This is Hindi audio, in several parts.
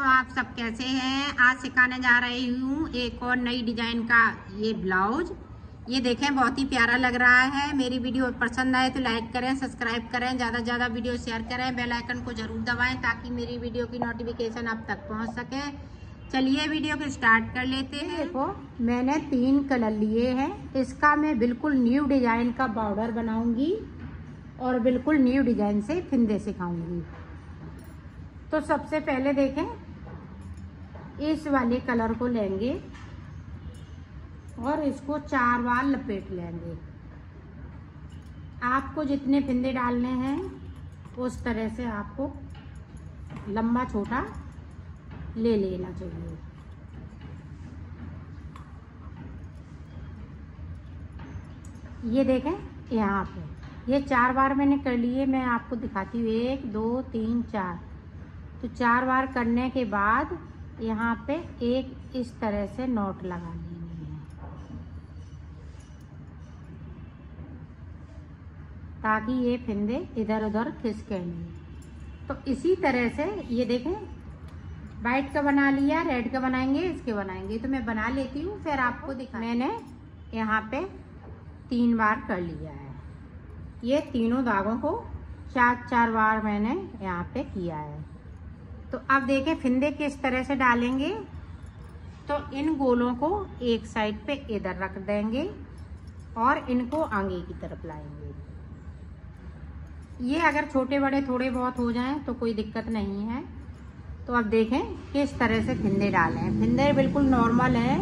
आप सब कैसे हैं। आज सिखाने जा रही हूँ एक और नई डिजाइन का ये ब्लाउज। ये देखें बहुत ही प्यारा लग रहा है। मेरी वीडियो पसंद आए तो लाइक करें, सब्सक्राइब करें, ज़्यादा से ज़्यादा वीडियो शेयर करें, बेल आइकन को जरूर दबाएं ताकि मेरी वीडियो की नोटिफिकेशन आप तक पहुँच सके। चलिए वीडियो को स्टार्ट कर लेते हैं। देखो मैंने 3 कलर लिए हैं। इसका मैं बिल्कुल न्यू डिजाइन का बॉर्डर बनाऊंगी और बिल्कुल न्यू डिजाइन से फिंदे सिखाऊंगी। तो सबसे पहले देखें, इस वाले कलर को लेंगे और इसको 4 बार लपेट लेंगे। आपको जितने फिंदे डालने हैं उस तरह से आपको लंबा छोटा ले लेना चाहिए। ये देखें यहाँ पे ये 4 बार मैंने कर लिए। मैं आपको दिखाती हूँ 1 2 3 4। तो 4 बार करने के बाद यहाँ पे एक इस तरह से नॉट लगा लेनी है ताकि ये फिंदे इधर उधर खिसके नहीं। तो इसी तरह से ये देखें, वाइट का बना लिया, रेड का बनाएंगे, इसके बनाएंगे। तो मैं बना लेती हूँ फिर आपको दिखा। मैंने यहाँ पे 3 बार कर लिया है। ये तीनों धागों को 4-4 बार मैंने यहाँ पे किया है। तो अब देखें फिंदे किस तरह से डालेंगे। तो इन गोलों को एक साइड पे इधर रख देंगे और इनको आगे की तरफ लाएंगे। ये अगर छोटे बड़े थोड़े बहुत हो जाएं तो कोई दिक्कत नहीं है। तो अब देखें किस तरह से फिंदे डालें। फिंदे बिल्कुल नॉर्मल है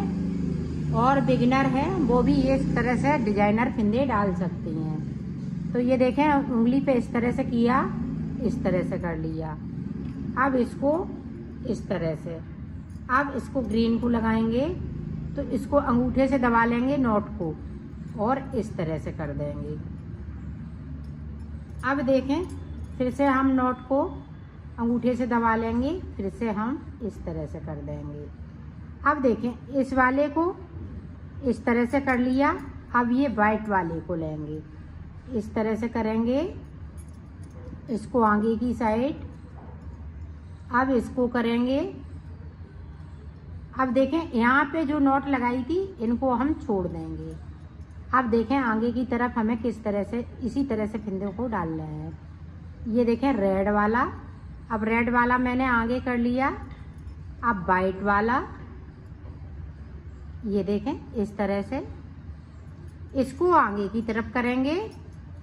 और बिगिनर है वो भी ये इस तरह से डिजाइनर फिंदे डाल सकती हैं। तो ये देखें उंगली पे इस तरह से किया, इस तरह से कर लिया। अब इसको इस तरह से, अब इसको ग्रीन को लगाएंगे तो इसको अंगूठे से दबा लेंगे नॉट को और इस तरह से कर देंगे। अब देखें फिर से हम नॉट को अंगूठे से दबा लेंगे, फिर से हम इस तरह से कर देंगे। अब देखें इस वाले को इस तरह से कर लिया। अब ये वाइट वाले को लेंगे, इस तरह से करेंगे, इसको आगे की साइड। अब इसको करेंगे। अब देखें यहाँ पे जो नॉट लगाई थी इनको हम छोड़ देंगे। अब देखें आगे की तरफ हमें किस तरह से इसी तरह से फिंदों को डालना है। ये देखें रेड वाला, अब रेड वाला मैंने आगे कर लिया। अब वाइट वाला, ये देखें इस तरह से इसको आगे की तरफ करेंगे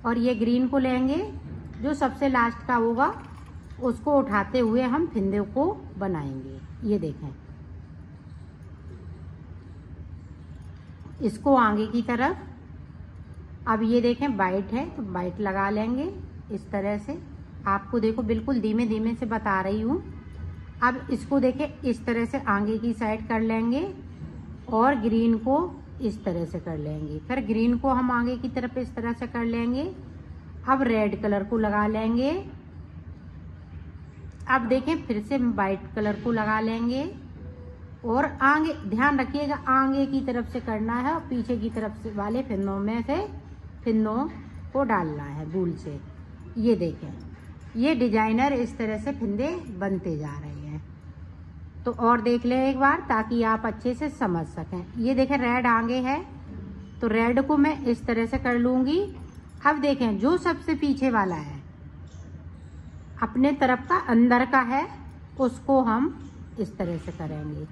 और ये ग्रीन को लेंगे। जो सबसे लास्ट का होगा उसको उठाते हुए हम फिंदे को बनाएंगे। ये देखें इसको आगे की तरफ। अब ये देखें वाइट है तो वाइट लगा लेंगे इस तरह से। आपको देखो बिल्कुल धीमे धीमे से बता रही हूँ। अब इसको देखें इस तरह से आगे की साइड कर लेंगे और ग्रीन को इस तरह से कर लेंगे। फिर ग्रीन को हम आगे की तरफ इस तरह से कर लेंगे। अब रेड कलर को लगा लेंगे। अब देखें फिर से वाइट कलर को लगा लेंगे और आगे ध्यान रखिएगा आगे की तरफ से करना है और पीछे की तरफ से वाले फिंदों में से फिंदों को डालना है बूल से। ये देखें ये डिजाइनर इस तरह से फिंदे बनते जा रहे हैं। तो और देख लें एक बार ताकि आप अच्छे से समझ सकें। ये देखें रेड आगे है तो रेड को मैं इस तरह से कर लूंगी। अब देखें जो सबसे पीछे वाला है अपने तरफ का अंदर का है उसको हम इस तरह से करेंगे।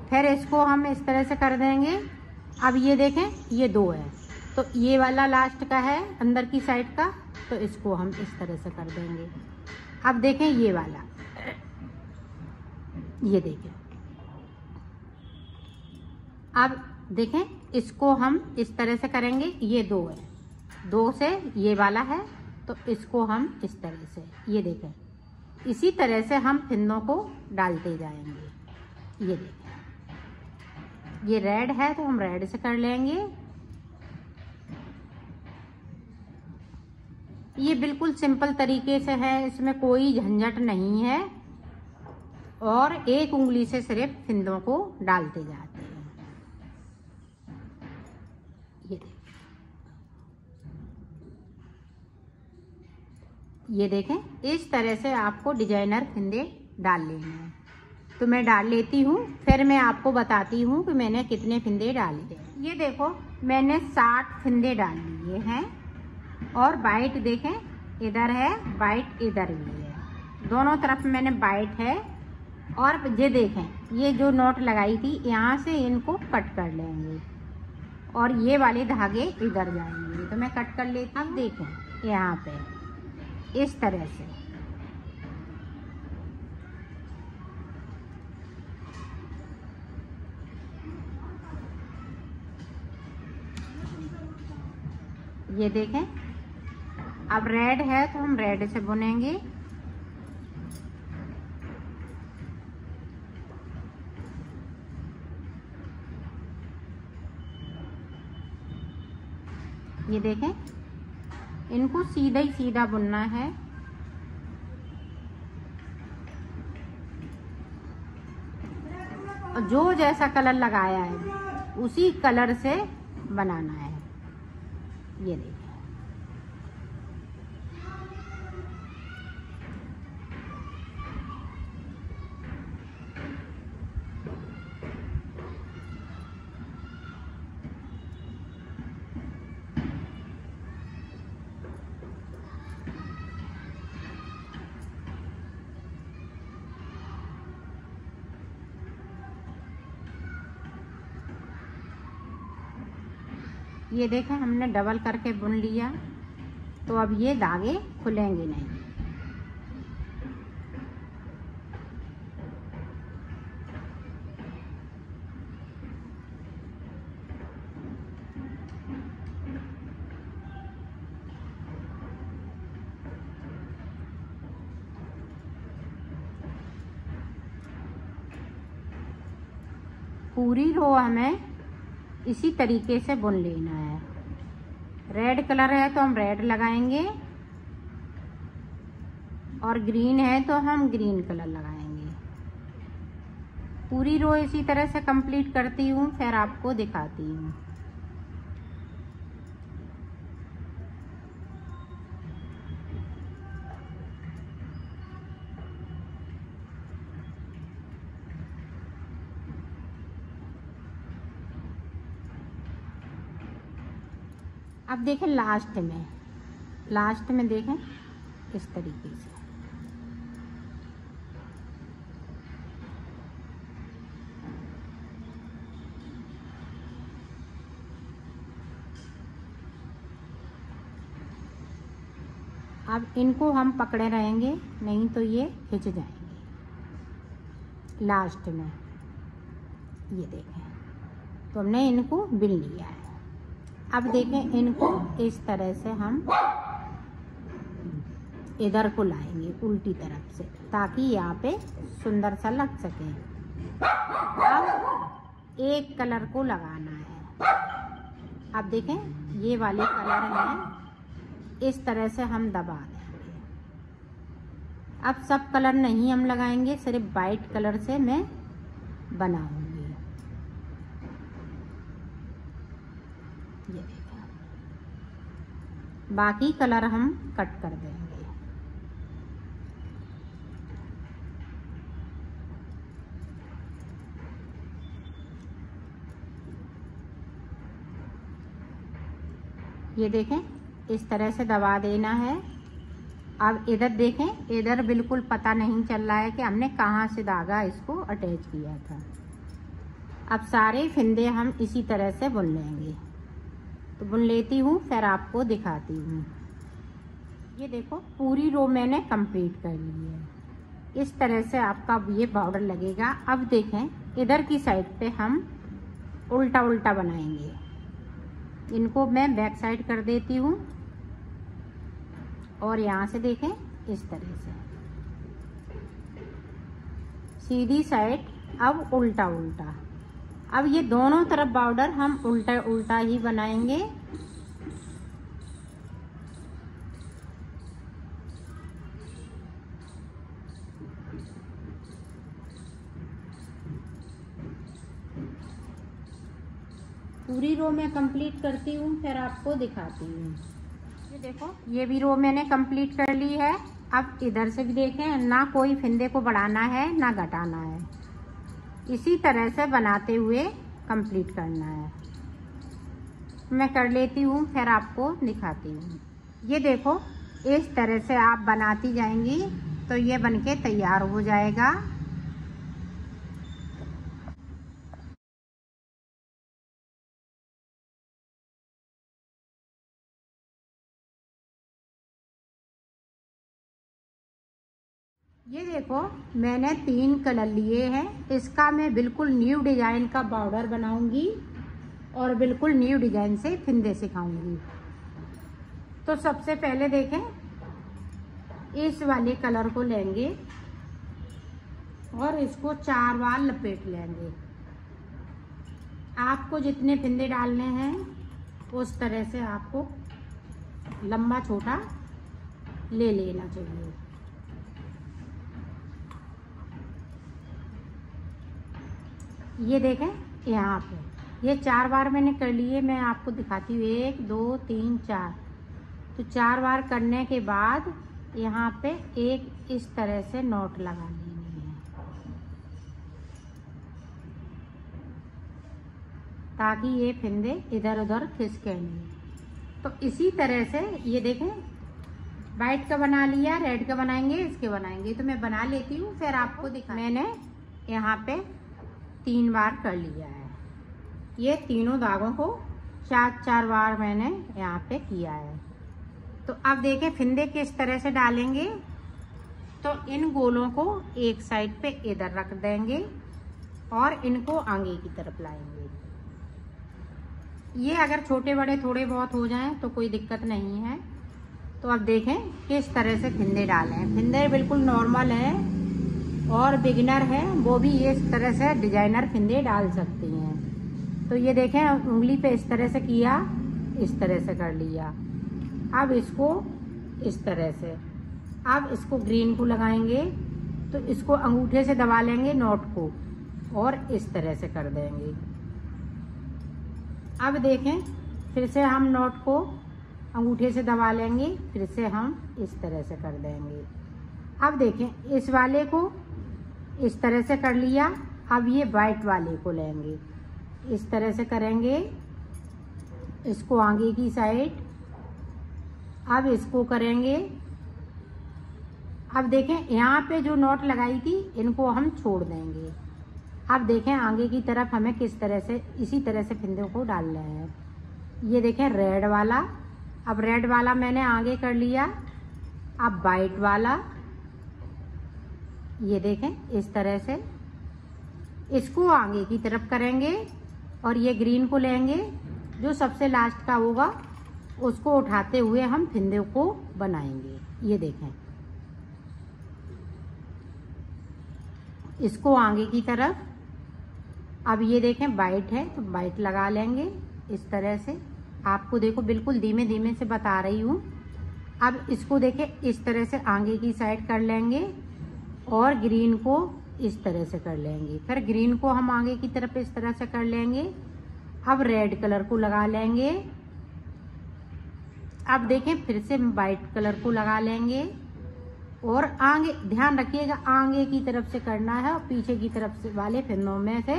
फिर इसको हम इस तरह से कर देंगे। अब ये देखें ये 2 है तो ये वाला लास्ट का है अंदर की साइड का, तो इसको हम इस तरह से कर देंगे। अब देखें ये वाला, ये देखें। अब देखें इसको हम इस तरह से करेंगे। ये 2 है, 2 से ये वाला है तो इसको हम इस तरह से, ये देखें इसी तरह से हम फिंदों को डालते जाएंगे। ये देखें ये रेड है तो हम रेड से कर लेंगे। ये बिल्कुल सिंपल तरीके से है, इसमें कोई झंझट नहीं है और एक उंगली से सिर्फ फिंदों को डालते जाते हैं। ये देखें इस तरह से आपको डिजाइनर फिंदे डाल लेने हैं। तो तो मैं डाल लेती हूँ, फिर मैं आपको बताती हूँ कि मैंने कितने फिंदे डाले। ये देखो मैंने 60 फिंदे डाल लिए हैं और बाइट देखें इधर है, बाइट इधर भी है, दोनों तरफ मैंने बाइट है। और ये देखें ये जो नॉट लगाई थी यहाँ से इनको कट कर लेंगे और ये वाले धागे इधर जाएंगे, तो मैं कट कर लेती हूँ। अब देखें यहाँ पे इस तरह से ये देखें। अब रेड है तो हम रेड से बुनेंगे। ये देखें इनको सीधा ही सीधा बुनना है। और जो जैसा कलर लगाया है उसी कलर से बनाना है। ये देखिए ये देखें हमने डबल करके बुन लिया, तो अब ये धागे खुलेंगे नहीं। पूरी रो हमें इसी तरीके से बुन लेना है। रेड कलर है तो हम रेड लगाएंगे और ग्रीन है तो हम ग्रीन कलर लगाएंगे। पूरी रो इसी तरह से कंप्लीट करती हूँ, फिर आपको दिखाती हूँ। अब देखें लास्ट में देखें इस तरीके से। अब इनको हम पकड़े रहेंगे, नहीं तो ये खिंच जाएंगे लास्ट में। ये देखें तो हमने इनको बिन लिया है। अब देखें इनको इस तरह से हम इधर को लाएंगे उल्टी तरफ से, ताकि यहाँ पे सुंदर सा लग सके। अब एक कलर को लगाना है। अब देखें ये वाले कलर हैं, इस तरह से हम दबा देंगे। अब सब कलर नहीं हम लगाएंगे, सिर्फ वाइट कलर से मैं बनाऊंगी। ये देखिए बाकी कलर हम कट कर देंगे। ये देखें इस तरह से दबा देना है। अब इधर देखें, इधर बिल्कुल पता नहीं चल रहा है कि हमने कहाँ से धागा इसको अटैच किया था। अब सारे फिंदे हम इसी तरह से बुन लेंगे। तो बुन लेती हूँ, फिर आपको दिखाती हूँ। ये देखो पूरी रो मैंने कंप्लीट कर ली है। इस तरह से आपका ये बॉर्डर लगेगा। अब देखें इधर की साइड पे हम उल्टा उल्टा बनाएंगे। इनको मैं बैक साइड कर देती हूँ और यहाँ से देखें इस तरह से सीधी साइड, अब उल्टा उल्टा। अब ये दोनों तरफ बॉर्डर हम उल्टा उल्टा ही बनाएंगे। पूरी रो में कंप्लीट करती हूँ, फिर आपको दिखाती हूँ। ये देखो ये भी रो मैंने कंप्लीट कर ली है। अब इधर से भी देखें, ना कोई फिंदे को बढ़ाना है ना घटाना है, इसी तरह से बनाते हुए कंप्लीट करना है। मैं कर लेती हूँ, फिर आपको दिखाती हूँ। ये देखो, इस तरह से आप बनाती जाएंगी तो ये बनके तैयार हो जाएगा। ये देखो, मैंने 3 कलर लिए हैं। इसका मैं बिल्कुल न्यू डिजाइन का बॉर्डर बनाऊंगी और बिल्कुल न्यू डिजाइन से फिंदे सिखाऊंगी। तो सबसे पहले देखें, इस वाले कलर को लेंगे और इसको 4 बार लपेट लेंगे। आपको जितने फिंदे डालने हैं उस तरह से आपको लंबा छोटा ले लेना चाहिए। ये देखें, यहाँ पे ये 4 बार मैंने कर लिए। मैं आपको दिखाती हूँ, 1 2 3 4। तो 4 बार करने के बाद यहाँ पे एक इस तरह से नॉट लगा लेनी है, ताकि ये फिंदे इधर उधर खिसके नहीं। तो इसी तरह से ये देखें, वाइट का बना लिया, रेड का बनाएंगे, इसके बनाएंगे। तो मैं बना लेती हूँ, फिर आपको दिखा। मैंने यहाँ पे 3 बार कर लिया है। ये तीनों धागों को 4 बार मैंने यहाँ पे किया है। तो अब देखें फिंदे किस तरह से डालेंगे। तो इन गोलों को एक साइड पे इधर रख देंगे और इनको आगे की तरफ लाएंगे। ये अगर छोटे बड़े थोड़े बहुत हो जाएं तो कोई दिक्कत नहीं है। तो अब देखें किस तरह से फिंदे डालें। फिंदे बिल्कुल नॉर्मल है और बिगिनर है वो भी ये इस तरह से डिजाइनर फिंदे डाल सकती हैं। तो ये देखें, उंगली पे इस तरह से किया, इस तरह से कर लिया। अब इसको इस तरह से, अब इसको ग्रीन को लगाएंगे तो इसको अंगूठे से दबा लेंगे नॉट को और इस तरह से कर देंगे। अब देखें, फिर से हम नॉट को अंगूठे से दबा लेंगे, फिर से हम इस तरह से कर देंगे। अब देखें, इस वाले को इस तरह से कर लिया। अब ये वाइट वाले को लेंगे, इस तरह से करेंगे, इसको आगे की साइड। अब इसको करेंगे। अब देखें, यहाँ पे जो नॉट लगाई थी इनको हम छोड़ देंगे। अब देखें आगे की तरफ हमें किस तरह से, इसी तरह से फिंदों को डालना है। ये देखें रेड वाला, अब रेड वाला मैंने आगे कर लिया। अब वाइट वाला, ये देखें इस तरह से इसको आगे की तरफ करेंगे और ये ग्रीन को लेंगे, जो सबसे लास्ट का होगा उसको उठाते हुए हम फिंदों को बनाएंगे। ये देखें, इसको आगे की तरफ। अब ये देखें वाइट है तो वाइट लगा लेंगे इस तरह से। आपको देखो बिल्कुल धीमे धीमे से बता रही हूँ। अब इसको देखें इस तरह से आगे की साइड कर लेंगे और ग्रीन को इस तरह से कर लेंगे। फिर ग्रीन को हम आगे की तरफ इस तरह से कर लेंगे। अब रेड कलर को लगा लेंगे। अब देखें फिर से वाइट कलर को लगा लेंगे और आगे, ध्यान रखिएगा आगे की तरफ से करना है और पीछे की तरफ से वाले फिंदों में से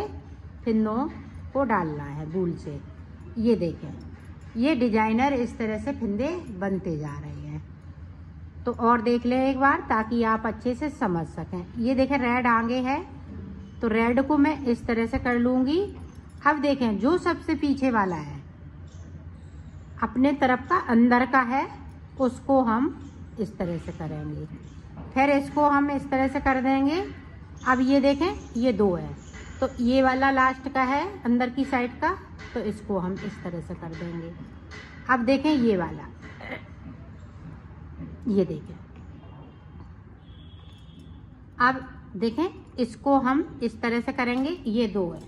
फिंदों को डालना है भूल से। ये देखें, ये डिजाइनर इस तरह से फिंदे बनते जा रहे हैं। तो और देख लें एक बार ताकि आप अच्छे से समझ सकें। ये देखें रेड आगे है तो रेड को मैं इस तरह से कर लूंगी। अब देखें जो सबसे पीछे वाला है अपने तरफ का अंदर का है, उसको हम इस तरह से करेंगे। फिर इसको हम इस तरह से कर देंगे। अब ये देखें ये 2 है तो ये वाला लास्ट का है अंदर की साइड का, तो इसको हम इस तरह से कर देंगे। अब देखें ये वाला, ये देखें, अब देखें इसको हम इस तरह से करेंगे। ये 2 है,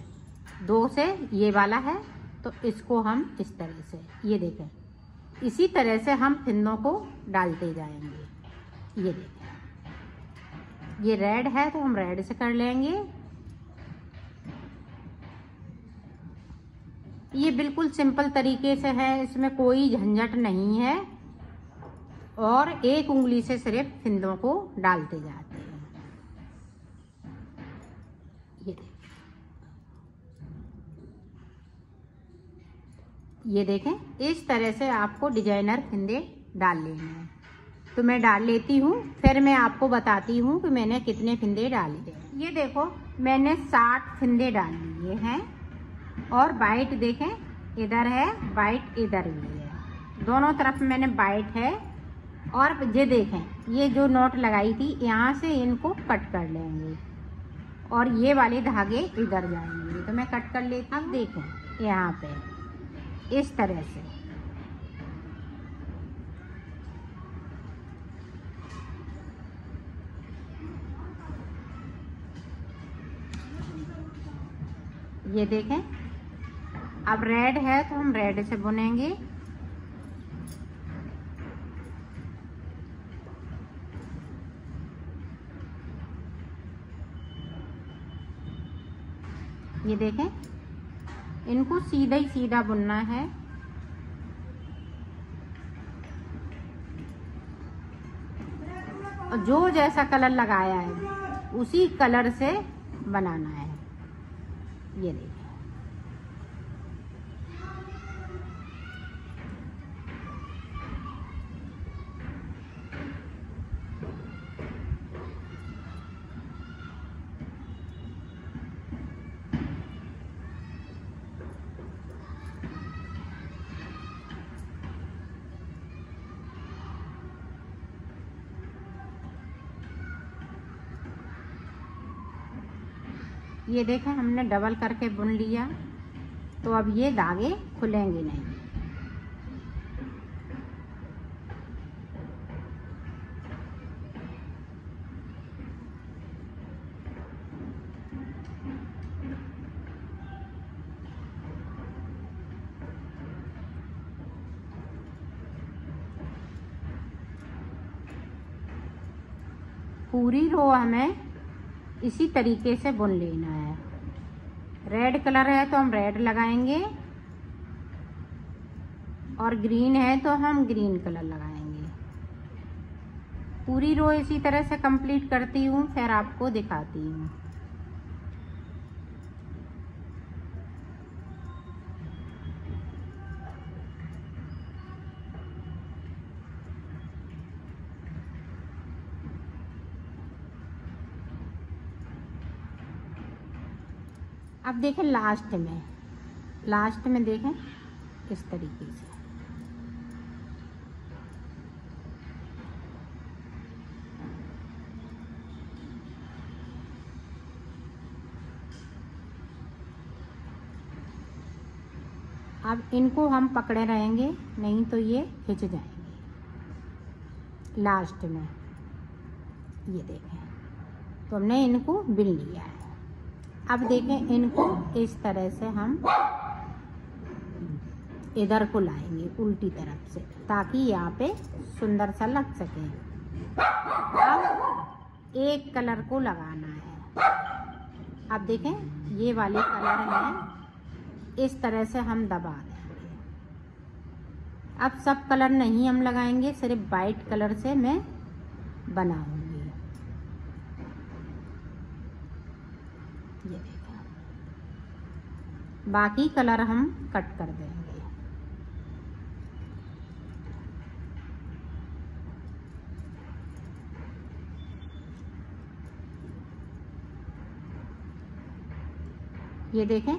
2 से ये वाला है तो इसको हम इस तरह से, ये देखें इसी तरह से हम फिंदों को डालते जाएंगे। ये देखें ये रेड है तो हम रेड से कर लेंगे। ये बिल्कुल सिंपल तरीके से है, इसमें कोई झंझट नहीं है और एक उंगली से सिर्फ फिंदों को डालते जाते हैं। ये देखिए ये देखें, इस तरह से आपको डिजाइनर फंदे डाल लेने हैं। तो मैं डाल लेती हूँ, फिर मैं आपको बताती हूँ कि मैंने कितने फंदे डाले। ये देखो, मैंने 60 फंदे डाल लिए हैं और बाइट देखें इधर है, बाइट इधर भी है, दोनों तरफ मैंने बाइट है। और ये देखें, ये जो नोट लगाई थी यहाँ से इनको कट कर लेंगे और ये वाले धागे इधर जाएंगे। तो मैं कट कर लेती हूँ। अब देखें यहाँ पे इस तरह से ये देखें। अब रेड है तो हम रेड से बुनेंगे। ये देखें, इनको सीधा ही सीधा बुनना है। और जो जैसा कलर लगाया है उसी कलर से बनाना है। ये देखिए, ये देखें हमने डबल करके बुन लिया। तो अब ये धागे खुलेंगे नहीं। पूरी रो हमें इसी तरीके से बुन लेना है। रेड कलर है तो हम रेड लगाएंगे और ग्रीन है तो हम ग्रीन कलर लगाएंगे। पूरी रो इसी तरह से कंप्लीट करती हूँ, फिर आपको दिखाती हूँ। अब देखें लास्ट में देखें इस तरीके से। अब इनको हम पकड़े रहेंगे, नहीं तो ये खिंच जाएंगे। लास्ट में ये देखें, तो हमने इनको बिन लिया है। अब देखें, इनको इस तरह से हम इधर को लाएंगे उल्टी तरफ से, ताकि यहाँ पे सुंदर सा लग सके। अब एक कलर को लगाना है। अब देखें, ये वाले कलर हैं, इस तरह से हम दबा देंगे। अब सब कलर नहीं हम लगाएंगे, सिर्फ वाइट कलर से मैं बनाऊंगी। ये देखा, बाकी कलर हम कट कर देंगे। ये देखें,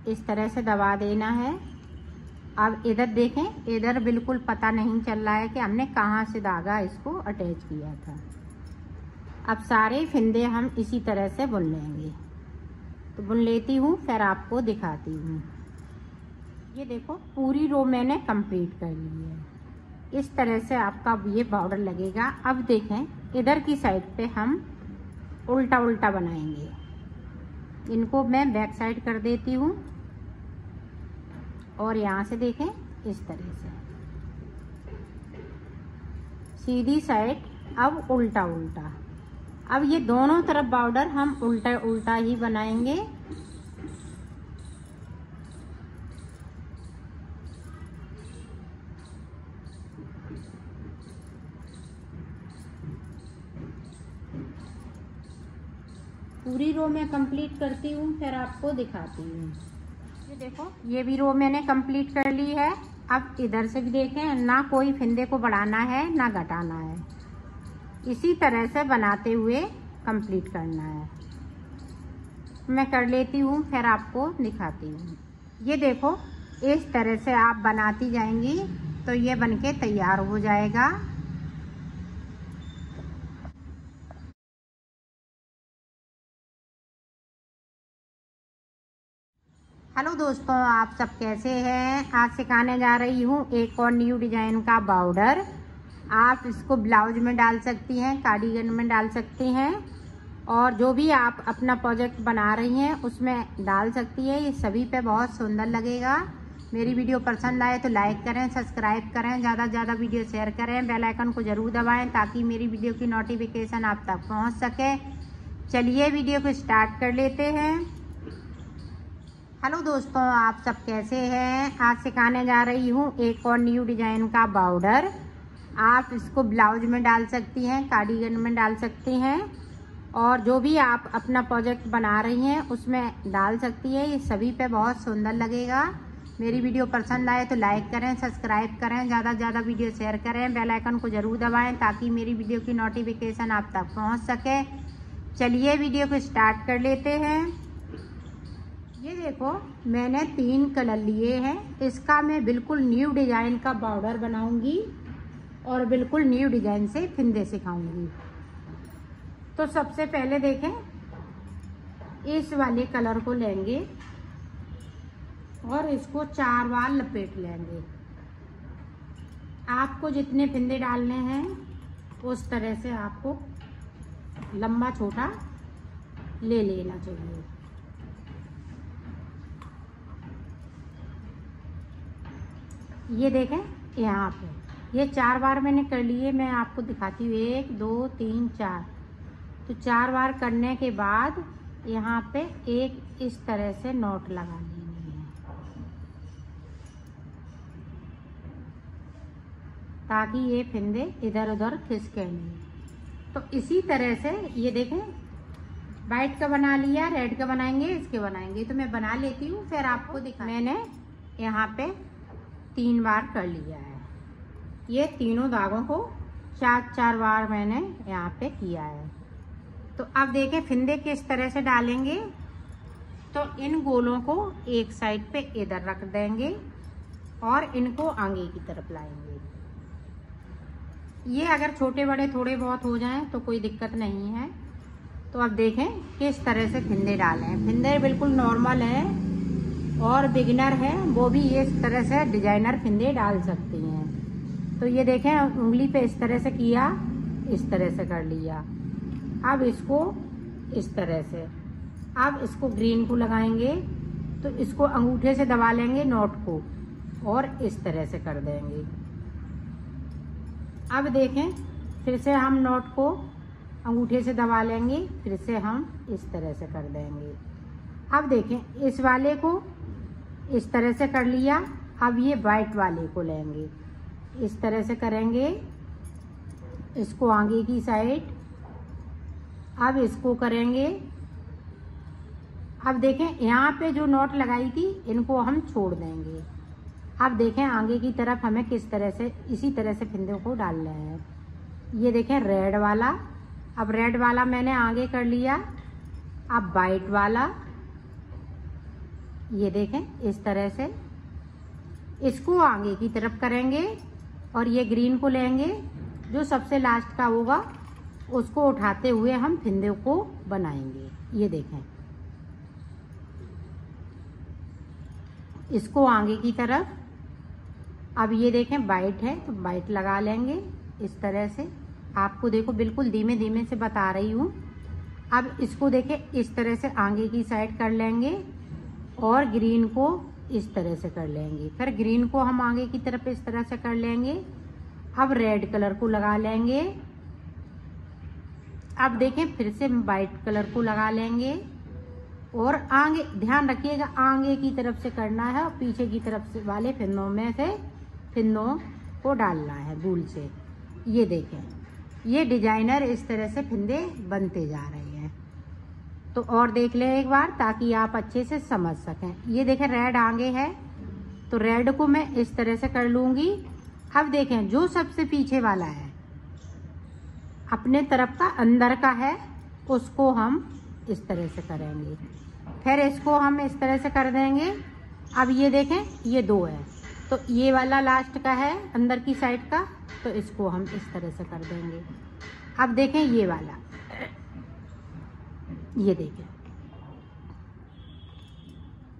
इस तरह से दबा देना है। अब इधर देखें, इधर बिल्कुल पता नहीं चल रहा है कि हमने कहाँ से धागा इसको अटैच किया था। अब सारे फंदे हम इसी तरह से बुन लेंगे। तो बुन लेती हूँ, फिर आपको दिखाती हूँ। ये देखो, पूरी रो मैंने कंप्लीट कर ली है। इस तरह से आपका ये बॉर्डर लगेगा। अब देखें, इधर की साइड पे हम उल्टा उल्टा बनाएंगे। इनको मैं बैक साइड कर देती हूँ और यहाँ से देखें इस तरह से सीधी साइड, अब उल्टा उल्टा। अब ये दोनों तरफ बॉर्डर हम उल्टा उल्टा ही बनाएंगे। पूरी रो में कंप्लीट करती हूँ, फिर आपको दिखाती हूँ। ये देखो ये भी रो मैंने कंप्लीट कर ली है। अब इधर से भी देखें, ना कोई फंदे को बढ़ाना है ना घटाना है, इसी तरह से बनाते हुए कंप्लीट करना है। मैं कर लेती हूँ फिर आपको दिखाती हूँ। ये देखो इस तरह से आप बनाती जाएंगी तो ये बनके तैयार हो जाएगा। हेलो दोस्तों, आप सब कैसे हैं। आज सिखाने जा रही हूँ एक और न्यू डिजाइन का बॉर्डर। आप इसको ब्लाउज में डाल सकती हैं, कार्डिगन में डाल सकती हैं, और जो भी आप अपना प्रोजेक्ट बना रही हैं उसमें डाल सकती है। ये सभी पे बहुत सुंदर लगेगा। मेरी वीडियो पसंद आए तो लाइक करें, सब्सक्राइब करें, ज़्यादा से ज़्यादा वीडियो शेयर करें, बेल आइकन को ज़रूर दबाएं ताकि मेरी वीडियो की नोटिफिकेशन आप तक पहुंच सके। चलिए वीडियो को स्टार्ट कर लेते हैं। हेलो दोस्तों, आप सब कैसे हैं। आज सिखाने जा रही हूँ एक और न्यू डिजाइन का बॉर्डर। आप इसको ब्लाउज में डाल सकती हैं, कार्डिगन में डाल सकती हैं, और जो भी आप अपना प्रोजेक्ट बना रही हैं उसमें डाल सकती है। ये सभी पे बहुत सुंदर लगेगा। मेरी वीडियो पसंद आए तो लाइक करें, सब्सक्राइब करें, ज़्यादा से ज़्यादा वीडियो शेयर करें, बेल आइकन को ज़रूर दबाएं ताकि मेरी वीडियो की नोटिफिकेशन आप तक पहुंच सके। चलिए वीडियो को स्टार्ट कर लेते हैं। ये देखो मैंने 3 कलर लिए हैं। इसका मैं बिल्कुल न्यू डिजाइन का बॉर्डर बनाऊंगी और बिल्कुल न्यू डिजाइन से फिंदे सिखाऊंगी। तो सबसे पहले देखें, इस वाले कलर को लेंगे और इसको 4 बार लपेट लेंगे। आपको जितने फिंदे डालने हैं उस तरह से आपको लंबा छोटा ले लेना चाहिए। ये देखें यहाँ पे ये 4 बार मैंने कर लिए। मैं आपको दिखाती हूँ, 1 2 3 4। तो 4 बार करने के बाद यहाँ पे एक इस तरह से नॉट लगा लेनी है ताकि ये फिंदे इधर उधर खिसके नहीं। तो इसी तरह से ये देखें, वाइट का बना लिया, रेड का बनाएंगे, इसके बनाएंगे। तो मैं बना लेती हूँ फिर आपको दिखा। मैंने यहाँ पे 3 बार कर लिया है। ये तीनों धागों को 4-4 बार मैंने यहाँ पे किया है। तो अब देखें फिंदे किस तरह से डालेंगे। तो इन गोलों को एक साइड पे इधर रख देंगे और इनको आगे की तरफ लाएंगे। ये अगर छोटे बड़े थोड़े बहुत हो जाएं तो कोई दिक्कत नहीं है। तो अब देखें किस तरह से फिंदे डालें। फिंदे बिल्कुल नॉर्मल है और बिगिनर है वो भी ये इस तरह से डिजाइनर फिंदे डाल सकती हैं। तो ये देखें उंगली पे इस तरह से किया, इस तरह से कर लिया। अब इसको इस तरह से, अब इसको ग्रीन को लगाएंगे तो इसको अंगूठे से दबा लेंगे नॉट को और इस तरह से कर देंगे। अब देखें फिर से हम नॉट को अंगूठे से दबा लेंगे, फिर से हम इस तरह से कर देंगे। अब देखें इस वाले को इस तरह से कर लिया। अब ये वाइट वाले को लेंगे, इस तरह से करेंगे, इसको आगे की साइड। अब इसको करेंगे। अब देखें यहाँ पे जो नॉट लगाई थी इनको हम छोड़ देंगे। अब देखें आगे की तरफ हमें किस तरह से इसी तरह से फिंदों को डाल रहे हैं। ये देखें रेड वाला, अब रेड वाला मैंने आगे कर लिया। अब वाइट वाला, ये देखें इस तरह से इसको आगे की तरफ करेंगे और ये ग्रीन को लेंगे। जो सबसे लास्ट का होगा उसको उठाते हुए हम फिंदे को बनाएंगे। ये देखें इसको आगे की तरफ। अब ये देखें वाइट है तो वाइट लगा लेंगे इस तरह से। आपको देखो बिल्कुल धीमे धीमे से बता रही हूँ। अब इसको देखें इस तरह से आगे की साइड कर लेंगे और ग्रीन को इस तरह से कर लेंगे। फिर ग्रीन को हम आगे की तरफ इस तरह से कर लेंगे। अब रेड कलर को लगा लेंगे। अब देखें फिर से वाइट कलर को लगा लेंगे और आगे ध्यान रखिएगा आगे की तरफ से करना है और पीछे की तरफ से वाले फिंदों में से फिंदों को डालना है बूल से। ये देखें ये डिजाइनर इस तरह से फिंदे बनते जा रहे हैं। तो और देख लें एक बार ताकि आप अच्छे से समझ सकें। ये देखें रेड आगे है तो रेड को मैं इस तरह से कर लूँगी। अब देखें जो सबसे पीछे वाला है अपने तरफ का अंदर का है उसको हम इस तरह से करेंगे, फिर इसको हम इस तरह से कर देंगे। अब ये देखें ये 2 है तो ये वाला लास्ट का है अंदर की साइड का, तो इसको हम इस तरह से कर देंगे। अब देखें ये वाला, ये देखें,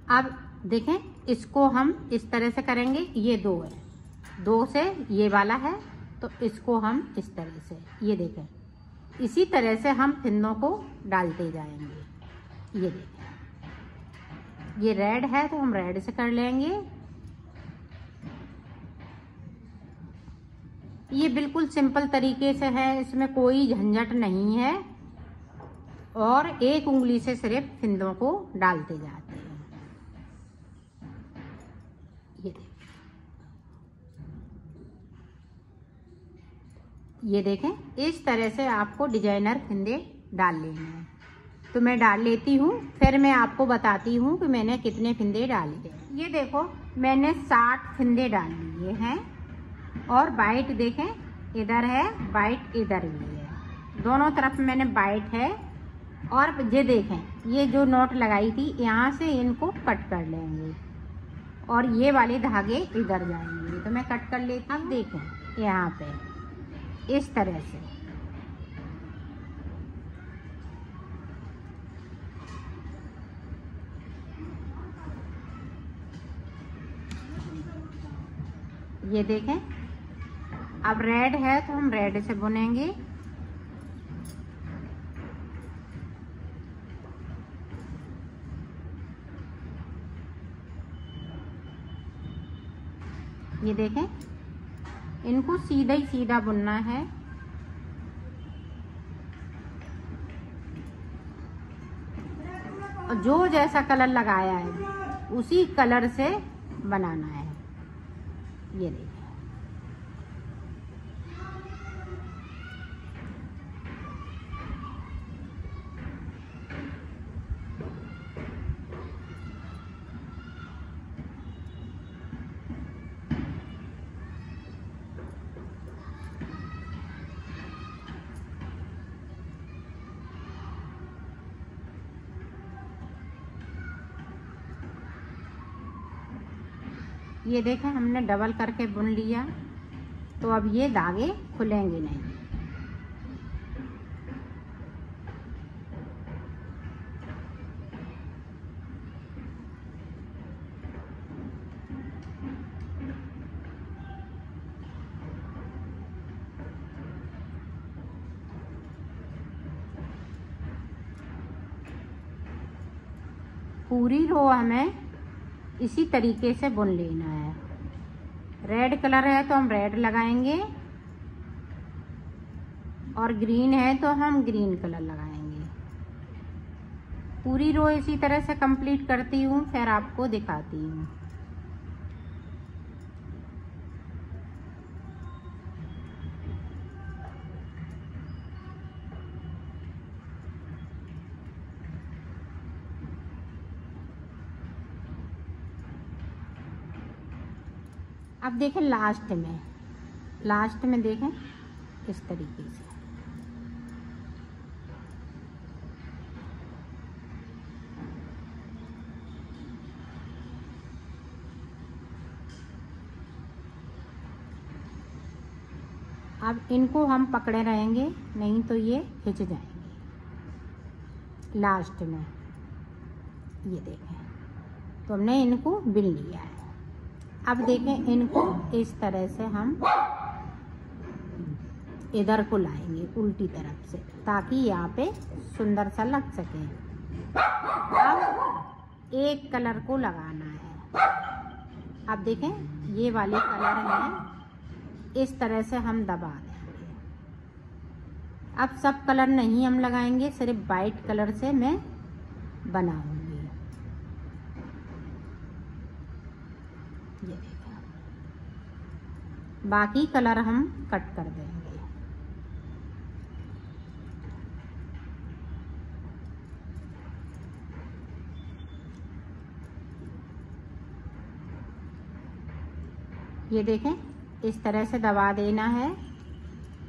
अब देखें इसको हम इस तरह से करेंगे। ये 2 है, 2 से ये वाला है तो इसको हम इस तरह से, ये देखें इसी तरह से हम फिंदों को डालते जाएंगे। ये देखें ये रेड है तो हम रेड से कर लेंगे। ये बिल्कुल सिंपल तरीके से है, इसमें कोई झंझट नहीं है और एक उंगली से सिर्फ फिंदों को डालते जाते हैं। ये देखें इस तरह से आपको डिजाइनर फिंदे डाल लेने हैं। तो मैं डाल लेती हूँ, फिर मैं आपको बताती हूँ कि मैंने कितने फिंदे डाले हैं। ये देखो मैंने 60 फिंदे डाल लिए हैं और बाइट देखें इधर है, बाइट इधर भी है, दोनों तरफ मैंने बाइट है। और ये देखें ये जो नोट लगाई थी यहाँ से इनको कट कर लेंगे और ये वाले धागे इधर जाएंगे, तो मैं कट कर लेती हूँ। अब देखें यहाँ पे इस तरह से ये देखें। अब रेड है तो हम रेड से बुनेंगे। ये देखें इनको सीधा ही सीधा बुनना है। और जो जैसा कलर लगाया है उसी कलर से बनाना है। ये देखिए ये देखें हमने डबल करके बुन लिया, तो अब ये धागे खुलेंगे नहीं। पूरी रो हमें इसी तरीके से बुन लेना है। रेड कलर है तो हम रेड लगाएंगे और ग्रीन है तो हम ग्रीन कलर लगाएंगे। पूरी रो इसी तरह से कंप्लीट करती हूँ, फिर आपको दिखाती हूँ। अब देखें लास्ट में देखें इस तरीके से अब इनको हम पकड़े रहेंगे, नहीं तो ये खिंच जाएंगे लास्ट में। ये देखें तो हमने इनको बिन लिया है। अब देखें इनको इस तरह से हम इधर को लाएंगे उल्टी तरफ से, ताकि यहाँ पे सुंदर सा लग सके। अब एक कलर को लगाना है। अब देखें ये वाले कलर हैं, इस तरह से हम दबा देंगे। अब सब कलर नहीं हम लगाएंगे, सिर्फ वाइट कलर से मैं बनाऊंगी। ये देखो बाकी कलर हम कट कर देंगे। ये देखें, इस तरह से दबा देना है।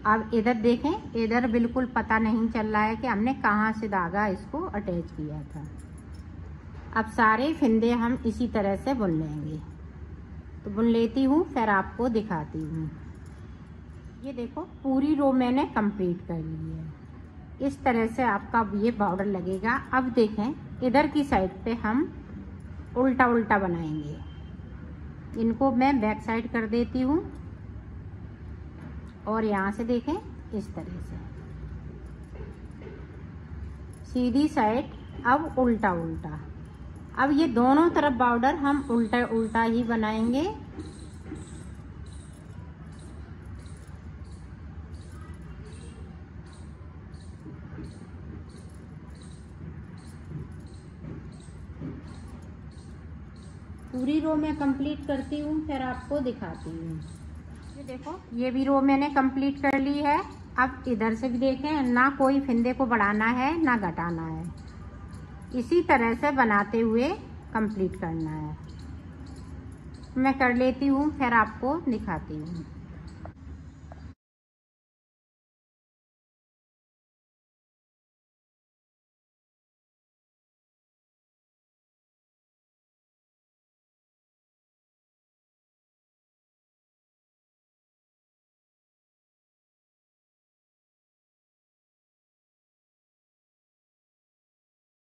अब इधर देखें, इधर बिल्कुल पता नहीं चल रहा है कि हमने कहाँ से धागा इसको अटैच किया था। अब सारे फंदे हम इसी तरह से बुन लेंगे। तो बुन लेती हूँ, फिर आपको दिखाती हूँ। ये देखो, पूरी रो मैंने कंप्लीट कर ली है। इस तरह से आपका ये बॉर्डर लगेगा। अब देखें, इधर की साइड पे हम उल्टा उल्टा बनाएंगे। इनको मैं बैक साइड कर देती हूँ और यहाँ से देखें इस तरह से सीधी साइड, अब उल्टा उल्टा। अब ये दोनों तरफ बॉर्डर हम उल्टा उल्टा ही बनाएंगे। पूरी रो में कंप्लीट करती हूँ, फिर आपको दिखाती हूँ। ये देखो, ये भी रो मैंने कंप्लीट कर ली है। अब इधर से भी देखें, ना कोई फंदे को बढ़ाना है ना घटाना है। इसी तरह से बनाते हुए कंप्लीट करना है। मैं कर लेती हूँ, फिर आपको दिखाती हूँ।